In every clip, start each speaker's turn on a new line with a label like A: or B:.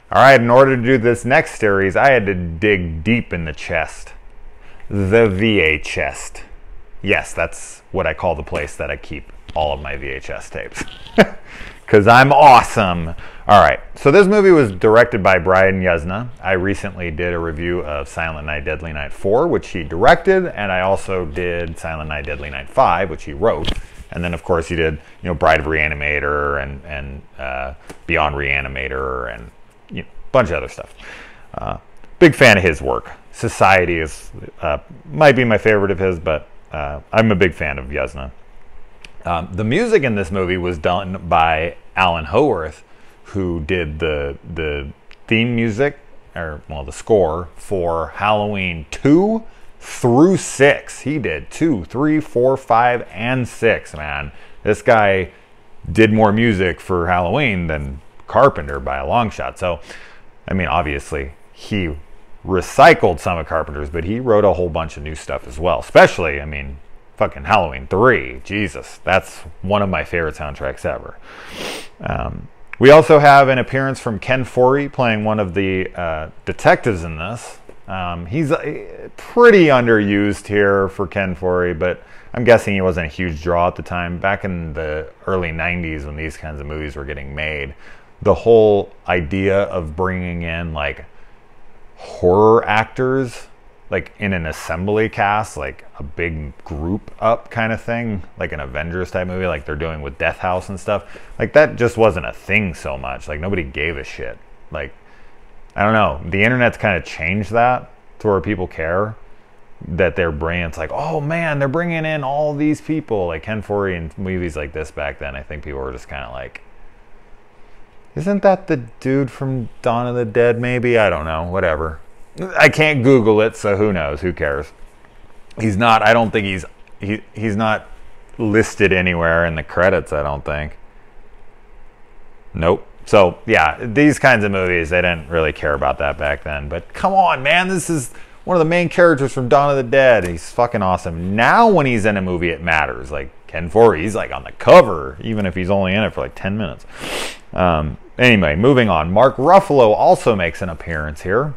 A: All right, in order to do this next series, I had to dig deep in the chest. The VA chest. Yes, that's what I call the place that I keep all of my VHS tapes. Because I'm awesome. All right, so this movie was directed by Brian Yuzna. I recently did a review of Silent Night, Deadly Night 4, which he directed, and I also did Silent Night, Deadly Night 5, which he wrote. And then, of course, he did, Bride of Reanimator and Beyond Reanimator and a bunch of other stuff. Big fan of his work. Society is might be my favorite of his, but I'm a big fan of Yuzna. The music in this movie was done by Alan Howarth, who did the theme music, the score for Halloween 2 through 6. He did 2, 3, 4, 5, and 6, man. This guy did more music for Halloween than Carpenter by a long shot. So, I mean, obviously, he recycled some of Carpenter's, but he wrote a whole bunch of new stuff as well. Especially, I mean, fucking Halloween 3. Jesus, that's one of my favorite soundtracks ever. We also have an appearance from Ken Foree playing one of the detectives in this. He's pretty underused here for Ken Foree, but I'm guessing he wasn't a huge draw at the time. Back in the early 90s when these kinds of movies were getting made, the whole idea of bringing in like horror actors like in an assembly cast, like a big group up kind of thing, like an Avengers type movie, like they're doing with Death House and stuff, like that just wasn't a thing so much. Like nobody gave a shit. Like, I don't know, the internet's kind of changed that to where people care that they're bringing, it's like, oh man, they're bringing in all these people, like Ken Foree in movies like this back then. I think people were just kind of like, isn't that the dude from Dawn of the Dead maybe? I don't know, whatever. I can't Google it, so who knows? Who cares? He's not. I don't think he's not listed anywhere in the credits. I don't think. Nope. So yeah, these kinds of movies, they didn't really care about that back then. But come on, man, this is one of the main characters from Dawn of the Dead. He's fucking awesome. Now when he's in a movie, it matters. Like Ken Foree, he's like on the cover, even if he's only in it for like 10 minutes. Anyway, moving on. Mark Ruffalo also makes an appearance here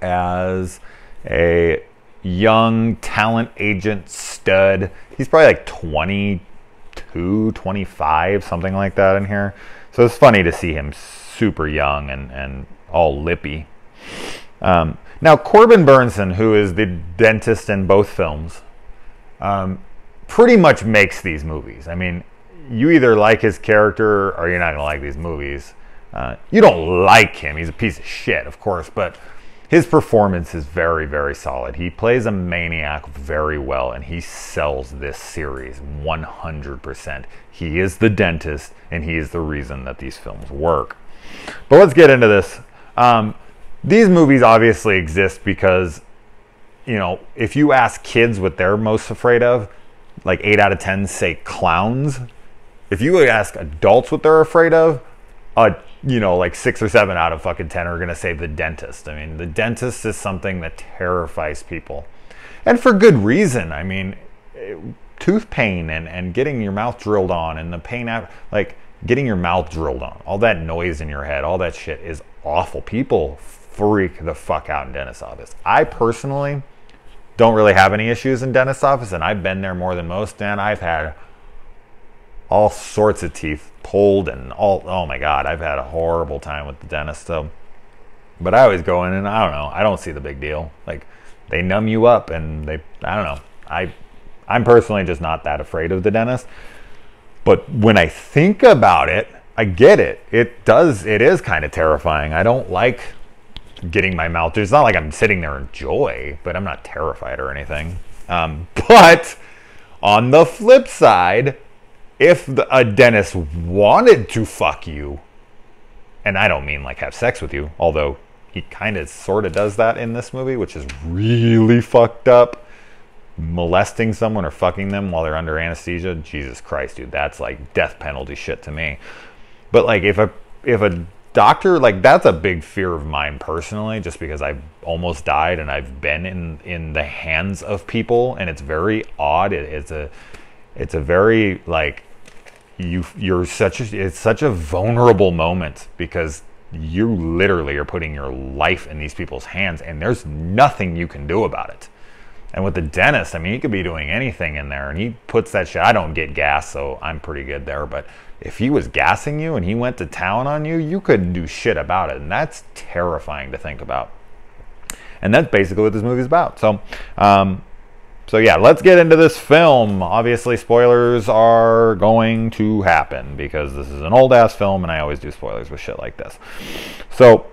A: as a young talent agent stud. He's probably like 22, 25, something like that in here. So it's funny to see him super young and all lippy. Now, Corbin Burnson, who is the dentist in both films, pretty much makes these movies. I mean, you either like his character or you're not going to like these movies. You don't like him. He's a piece of shit, of course, but his performance is very, very solid. He plays a maniac very well, and he sells this series 100%. He is the dentist, and he is the reason that these films work. But let's get into this. These movies obviously exist because, if you ask kids what they're most afraid of, like 8 out of 10 say clowns. If you ask adults what they're afraid of, like 6 or 7 out of fucking 10 are going to say the dentist. I mean, the dentist is something that terrifies people. And for good reason. I mean, tooth pain and getting your mouth drilled on and the pain after, like getting your mouth drilled on, all that noise in your head, all that shit is awful. People freak the fuck out in dentist office. I personally don't really have any issues in dentist office, and I've been there more than most, and I've had all sorts of teeth pulled and oh my god, I've had a horrible time with the dentist. So, but I always go in and I don't know, I don't see the big deal. Like, they numb you up and I don't know, I'm personally just not that afraid of the dentist. But when I think about it, I get it. It is kind of terrifying. I don't like getting my mouth. It's not like I'm sitting there in joy, but I'm not terrified or anything. But on the flip side, if a dentist wanted to fuck you, and I don't mean like have sex with you, although he kind of sort of does that in this movie, which is really fucked up. Molesting someone or fucking them while they're under anesthesia, Jesus Christ, dude, that's like death penalty shit to me. But like if a doctor, like, that's a big fear of mine personally, just because I've almost died and I've been in the hands of people, and it's very odd. It's a very, like, it's such a vulnerable moment, because you literally are putting your life in these people's hands, and there's nothing you can do about it. And with the dentist, I mean, he could be doing anything in there, and he puts that shit. I don't get gas, so I'm pretty good there. But if he was gassing you and he went to town on you, you couldn't do shit about it. And that's terrifying to think about. And that's basically what this movie's about. So yeah, let's get into this film. Obviously, spoilers are going to happen because this is an old-ass film, and I always do spoilers with shit like this. So,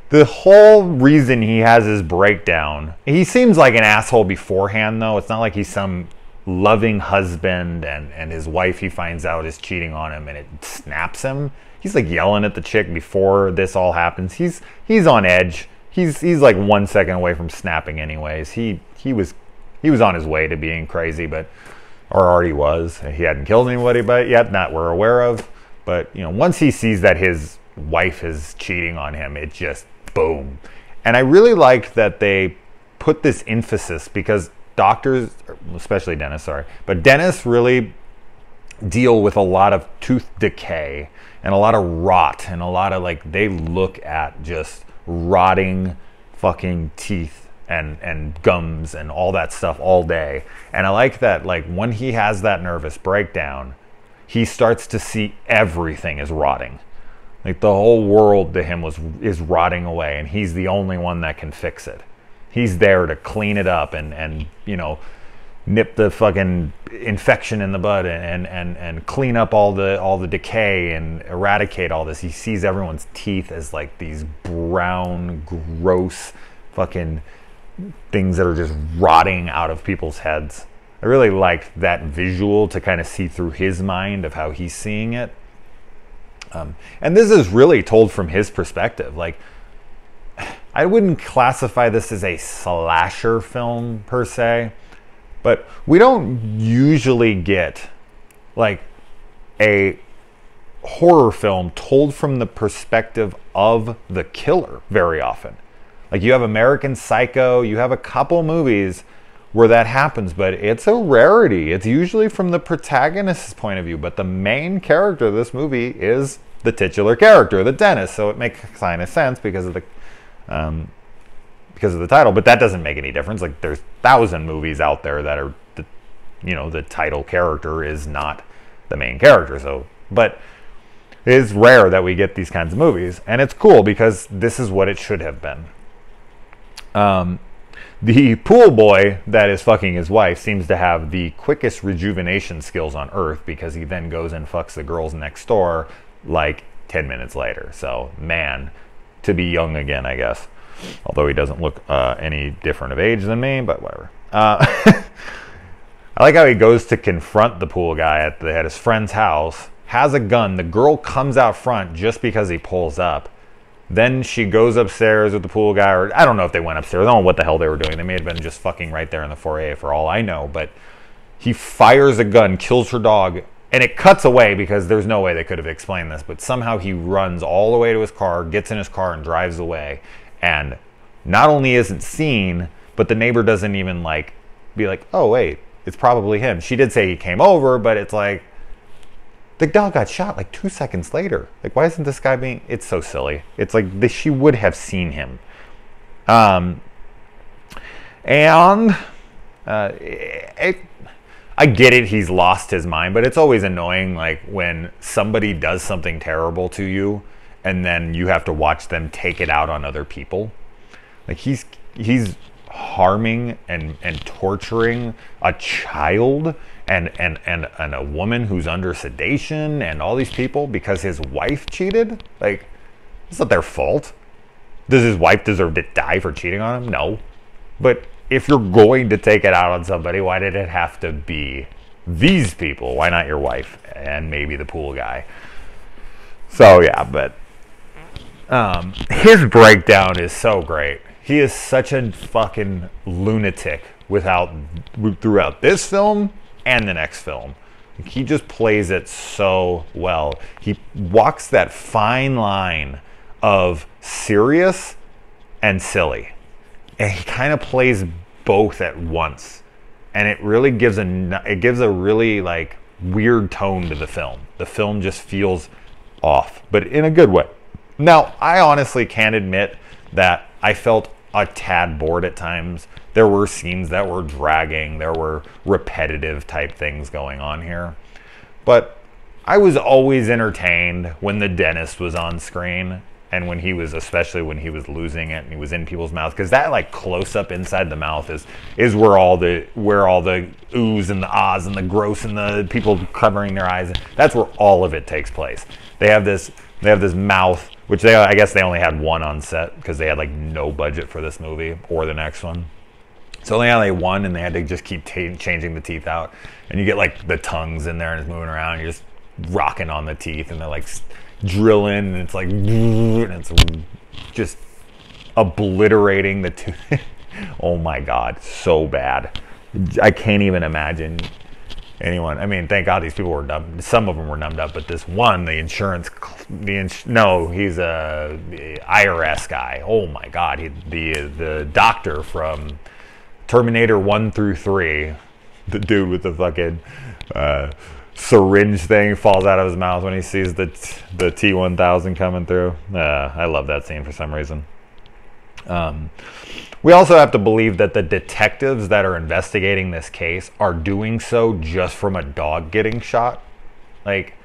A: the whole reason he has his breakdown, he seems like an asshole beforehand, though. It's not like he's some loving husband, and his wife, he finds out, is cheating on him, and it snaps him. He's like yelling at the chick before this all happens. He's on edge. He's like 1 second away from snapping anyways. He was on his way to being crazy, or already was. He hadn't killed anybody but yet, not we're aware of. But, you know, once he sees that his wife is cheating on him, it just boom. And I really like that they put this emphasis, because doctors, especially dentists, but dentists really deal with a lot of tooth decay and a lot of rot, and a lot of, like, they look at just rotting fucking teeth and gums and all that stuff all day. And I like that, like, when he has that nervous breakdown, he starts to see everything is rotting. Like, the whole world to him is rotting away, and he's the only one that can fix it. He's there to clean it up and you know, nip the fucking infection in the bud and clean up all the decay and eradicate all this. He sees everyone's teeth as like these brown, gross fucking things that are just rotting out of people's heads. I really liked that visual to kind of see through his mind of how he's seeing it. And this is really told from his perspective. Like, I wouldn't classify this as a slasher film per se, but we don't usually get like a horror film told from the perspective of the killer very often. Like, you have American Psycho, you have a couple movies where that happens, but it's a rarity. It's usually from the protagonist's point of view, but the main character of this movie is the titular character, the dentist. So it makes kind of sense because of the title, but that doesn't make any difference. Like, there's 1,000 movies out there that are, the title character is not the main character. So, but it is rare that we get these kinds of movies, and it's cool because this is what it should have been. The pool boy that is fucking his wife seems to have the quickest rejuvenation skills on earth, because he then goes and fucks the girls next door like 10 minutes later. So, man, to be young again, I guess. Although he doesn't look any different of age than me, but whatever. I like how he goes to confront the pool guy at his friend's house, has a gun. The girl comes out front just because he pulls up. Then she goes upstairs with the pool guy, or I don't know if they went upstairs. I don't know what the hell they were doing. They may have been just fucking right there in the foyer for all I know. But he fires a gun, kills her dog, and it cuts away because there's no way they could have explained this. But somehow he runs all the way to his car, gets in his car, and drives away. And not only isn't seen, but the neighbor doesn't even be like, oh, wait, it's probably him. She did say he came over, but it's like, the dog got shot like 2 seconds later. Like, why isn't this guy being... It's so silly. It's like she would have seen him. I get it, he's lost his mind, but it's always annoying, like, when somebody does something terrible to you and then you have to watch them take it out on other people. Like, he's harming and torturing a child and a woman who's under sedation and all these people because his wife cheated. Like, it's not their fault. Does his wife deserve to die for cheating on him? No. But if you're going to take it out on somebody, why did it have to be these people? Why not your wife and maybe the pool guy? So yeah, but his breakdown is so great. He is such a fucking lunatic throughout this film and the next film. He just plays it so well. He walks that fine line of serious and silly. And he kind of plays both at once. And it really gives a really, like, weird tone to the film. The film just feels off, but in a good way. Now, I honestly can admit that I felt a tad bored at times. There were scenes that were dragging. There were repetitive type things going on here. But I was always entertained when the dentist was on screen, and when he was, especially when he was losing it and he was in people's mouths, because that like close up inside the mouth is where all the oohs and the ahs and the gross and the people covering their eyes. That's where all of it takes place. They have this mouth, which I guess they only had one on set because they had like no budget for this movie or the next one. So they only had one, and they had to just keep changing the teeth out. And you get like the tongues in there and it's moving around. You're just rocking on the teeth, and they're like drilling, and it's like, and it's just obliterating the tooth. Oh my God, so bad. I can't even imagine anyone. I mean, thank God these people were numb. Some of them were numbed up, but this one, he's a IRS guy. Oh my God, the doctor from Terminator 1 through 3, the dude with the fucking syringe thing falls out of his mouth when he sees the T-1000 coming through. I love that scene for some reason. We also have to believe that the detectives that are investigating this case are doing so just from a dog getting shot. Like,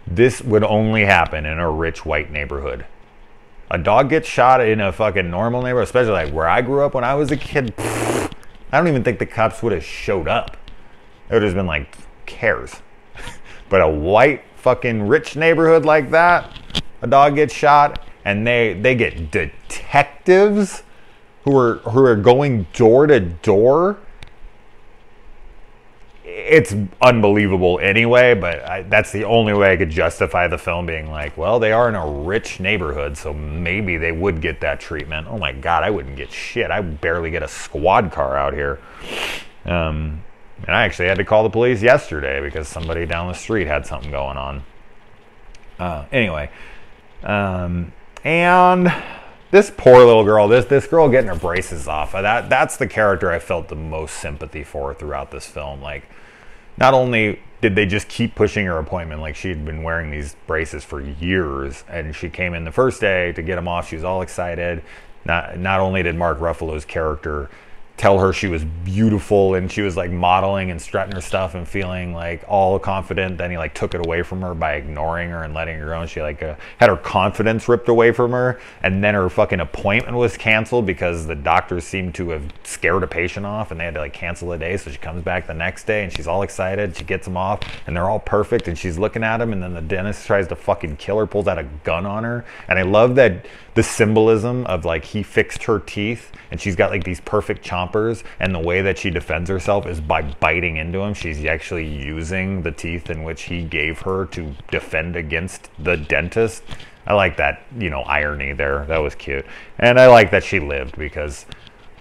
A: this would only happen in a rich white neighborhood. A dog gets shot in a fucking normal neighborhood, especially like where I grew up when I was a kid. I don't even think the cops would have showed up. It would have been like, cares. But a white fucking rich neighborhood like that, a dog gets shot, and they get detectives who are going door to door. It's unbelievable anyway, but that's the only way I could justify the film being like, well, they are in a rich neighborhood, so maybe they would get that treatment. Oh my God, I wouldn't get shit. I barely get a squad car out here. And I actually had to call the police yesterday because somebody down the street had something going on. Anyway, and this poor little girl, this girl getting her braces off, that's the character I felt the most sympathy for throughout this film. Like, not only did they just keep pushing her appointment, like she had been wearing these braces for years, and she came in the first day to get them off. She was all excited. Not only did Mark Ruffalo's character tell her she was beautiful, and she was like modeling and strutting her stuff and feeling like all confident, then he like took it away from her by ignoring her and letting her go, and she like had her confidence ripped away from her, and then her fucking appointment was canceled because the doctors seemed to have scared a patient off, and they had to like cancel the day. So she comes back the next day and she's all excited, she gets them off and they're all perfect, and she's looking at him, and then the dentist tries to fucking kill her, pulls out a gun on her. And I love that the symbolism of like he fixed her teeth and she's got like these perfect chompers, and the way that she defends herself is by biting into him. She's actually using the teeth in which he gave her to defend against the dentist. I like that, irony there. That was cute. And I like that she lived, because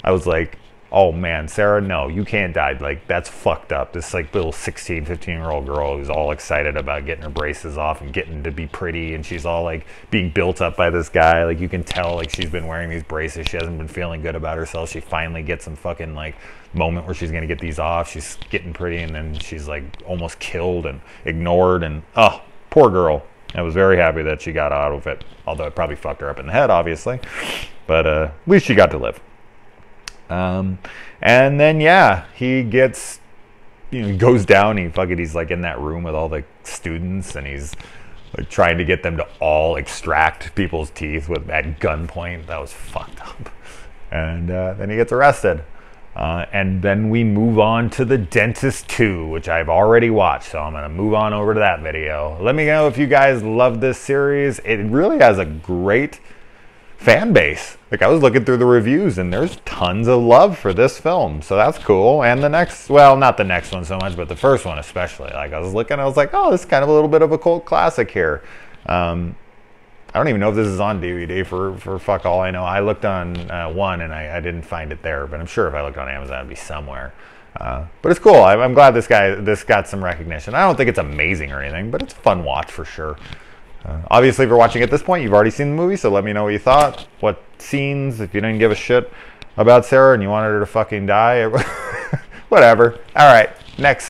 A: I was like, oh man, Sarah, no, you can't die. Like, that's fucked up. This like little 16, 15-year-old girl who's all excited about getting her braces off and getting to be pretty, and she's all like being built up by this guy. Like, you can tell like she's been wearing these braces. She hasn't been feeling good about herself. She finally gets some fucking like moment where she's gonna get these off. She's getting pretty, and then she's like almost killed and ignored, and oh, poor girl. I was very happy that she got out of it, although it probably fucked her up in the head, obviously. But at least she got to live. And then yeah, he gets, he goes down, he's like in that room with all the students, and he's like trying to get them to all extract people's teeth at gunpoint. That was fucked up. And then he gets arrested. And then we move on to The Dentist 2, which I've already watched, so I'm going to move on over to that video. Let me know if you guys love this series. It really has a great fan base. Like, I was looking through the reviews, and there's tons of love for this film, so that's cool. And the next, well, not the next one so much, but the first one especially. Like, I was looking, I was like, oh, this is kind of a little bit of a cult classic here. I don't even know if this is on DVD for fuck all I know. I looked on one, and I didn't find it there, but I'm sure if I looked on Amazon, it'd be somewhere. But it's cool. I'm glad this got some recognition. I don't think it's amazing or anything, but it's a fun watch for sure. Obviously, if you're watching at this point, you've already seen the movie, so let me know what you thought. What scenes, if you didn't give a shit about Sarah and you wanted her to fucking die, whatever. All right, next.